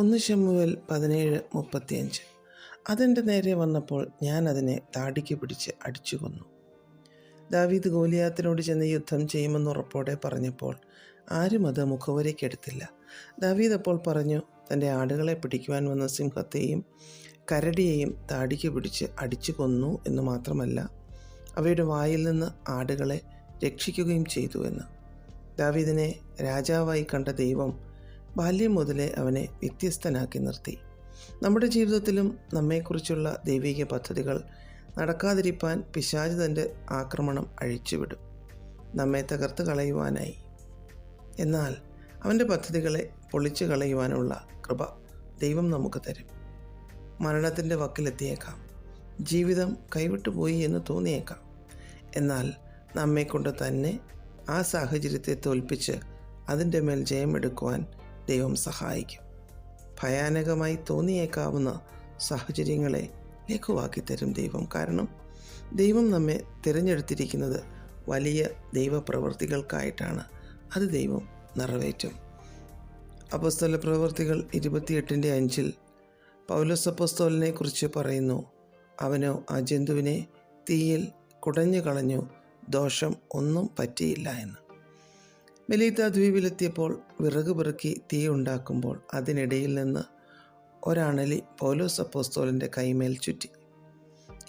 1 ശമൂവേൽ 17:35. അതെൻ്റെ നേരെ വന്നപ്പോൾ ഞാൻ അതിനെ താടിക്ക് പിടിച്ച് അടിച്ചു കൊന്നു. ദാവീദ് ഗോലിയാത്തിനോട് ചെന്ന് യുദ്ധം ചെയ്യുമെന്ന് ഉറപ്പോടെ പറഞ്ഞപ്പോൾ ആരും അത് മുഖവരയ്ക്കെടുത്തില്ല. ദാവീദ് അപ്പോൾ പറഞ്ഞു, തൻ്റെ ആടുകളെ പിടിക്കുവാൻ വന്ന സിംഹത്തെയും കരടിയെയും താടിക്ക് പിടിച്ച് അടിച്ചു കൊന്നു എന്ന് മാത്രമല്ല, അവയുടെ വായിൽ നിന്ന് ആടുകളെ രക്ഷിക്കുകയും ചെയ്തു എന്ന്. ദാവീദിനെ രാജാവായി കണ്ട ദൈവം ബാല്യം മുതലേ അവനെ വ്യത്യസ്തനാക്കി നിർത്തി. നമ്മുടെ ജീവിതത്തിലും നമ്മെക്കുറിച്ചുള്ള ദൈവിക പദ്ധതികൾ നടക്കാതിരിക്കാൻ പിശാച് തൻ്റെ ആക്രമണം അഴിച്ചുവിടും, നമ്മെ തകർത്ത് കളയുവാനായി. എന്നാൽ അവൻ്റെ പദ്ധതികളെ പൊളിച്ചു കളയുവാനുള്ള കൃപ ദൈവം നമുക്ക് തരും. മരണത്തിൻ്റെ വക്കിലെത്തിയേക്കാം, ജീവിതം കൈവിട്ടുപോയി എന്ന് തോന്നിയേക്കാം. എന്നാൽ നമ്മെക്കൊണ്ട് തന്നെ ആ സാഹചര്യത്തെ തോൽപ്പിച്ച് അതിൻ്റെ മേൽ ജയമെടുക്കുവാൻ ദൈവം സഹായിക്കും. ഭയാനകമായി തോന്നിയേക്കാവുന്ന സാഹചര്യങ്ങളെ ലഘുവാക്കി തരും ദൈവം. കാരണം ദൈവം നമ്മെ തിരഞ്ഞെടുത്തിരിക്കുന്നത് വലിയ ദൈവപ്രവൃത്തികൾക്കായിട്ടാണ്. അത് ദൈവം നിറവേറ്റും. അപ്പോസ്തല പ്രവൃത്തികൾ 28:5 പൗലോസ് അപ്പോസ്തലനെ കുറിച്ച് പറയുന്നു, അവനോ ആ ജന്തുവിനെ തീയിൽ കുടഞ്ഞു കളഞ്ഞു, ദോഷം ഒന്നും പറ്റിയില്ല എന്ന്. മെലീത്ത ദ്വീപിലെത്തിയപ്പോൾ വിറക് പെറുക്കി തീ ഉണ്ടാക്കുമ്പോൾ അതിനിടയിൽ നിന്ന് ഒരണലി പൗലോസ് അപ്പോസ്തലൻ്റെ കൈമേൽ ചുറ്റി.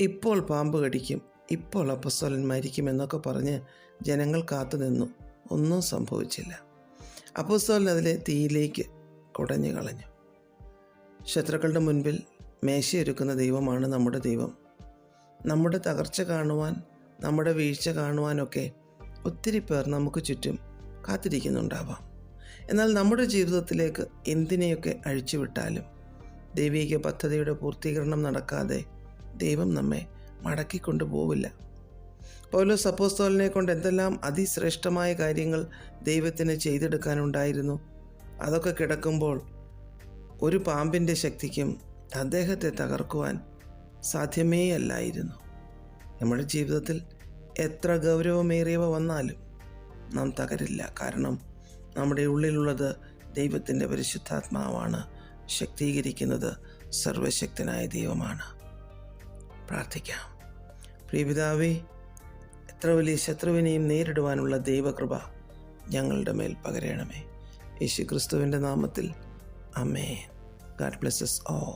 ഇപ്പോൾ പാമ്പ് കടിക്കും, ഇപ്പോൾ അപ്പോസ്തലൻ മരിക്കുമെന്നൊക്കെ പറഞ്ഞ് ജനങ്ങൾ കാത്തുനിന്നു. ഒന്നും സംഭവിച്ചില്ല. അപ്പോസ്തലൻ അതിലെ തീയിലേക്ക് കുടഞ്ഞു കളഞ്ഞു. ശത്രുക്കളുടെ മുൻപിൽ മേശയൊരുക്കുന്ന ദൈവമാണ് നമ്മുടെ ദൈവം. നമ്മുടെ തകർച്ച കാണുവാൻ, നമ്മുടെ വീഴ്ച കാണുവാനൊക്കെ ഒത്തിരി പേർ നമുക്ക് ചുറ്റും കാത്തിരിക്കുന്നുണ്ടാവാം. എന്നാൽ നമ്മുടെ ജീവിതത്തിലേക്ക് എന്തിനെയൊക്കെ അഴിച്ചുവിട്ടാലും ദൈവിക പദ്ധതിയുടെ പൂർത്തീകരണം നടക്കാതെ ദൈവം നമ്മെ മടക്കിക്കൊണ്ടു പോവില്ല. പൗലോസ് അപ്പോസ്തലനെ കൊണ്ട് എന്തെല്ലാം അതിശ്രേഷ്ഠമായ കാര്യങ്ങൾ ദൈവത്തിന് ചെയ്തെടുക്കാനുണ്ടായിരുന്നു. അതൊക്കെ കിടക്കുമ്പോൾ ഒരു പാമ്പിൻ്റെ ശക്തിക്കും അദ്ദേഹത്തെ തകർക്കുവാൻ സാധ്യമേ അല്ലായിരുന്നു. നമ്മുടെ ജീവിതത്തിൽ എത്ര ഗൗരവമേറിയവ വന്നാലും നാം തകരില്ല. കാരണം നമ്മുടെ ഉള്ളിലുള്ളത് ദൈവത്തിൻ്റെ പരിശുദ്ധാത്മാവാണ്. ശക്തീകരിക്കുന്നത് സർവശക്തനായ ദൈവമാണ്. പ്രാർത്ഥിക്കാം. പ്രിയപിതാവേ, എത്ര വലിയ ശത്രുവിനെയും നേരിടുവാനുള്ള ദൈവകൃപ ഞങ്ങളുടെ മേൽ പകരണമേ. യേശു ക്രിസ്തുവിൻ്റെ നാമത്തിൽ ആമേൻ. God bless us all.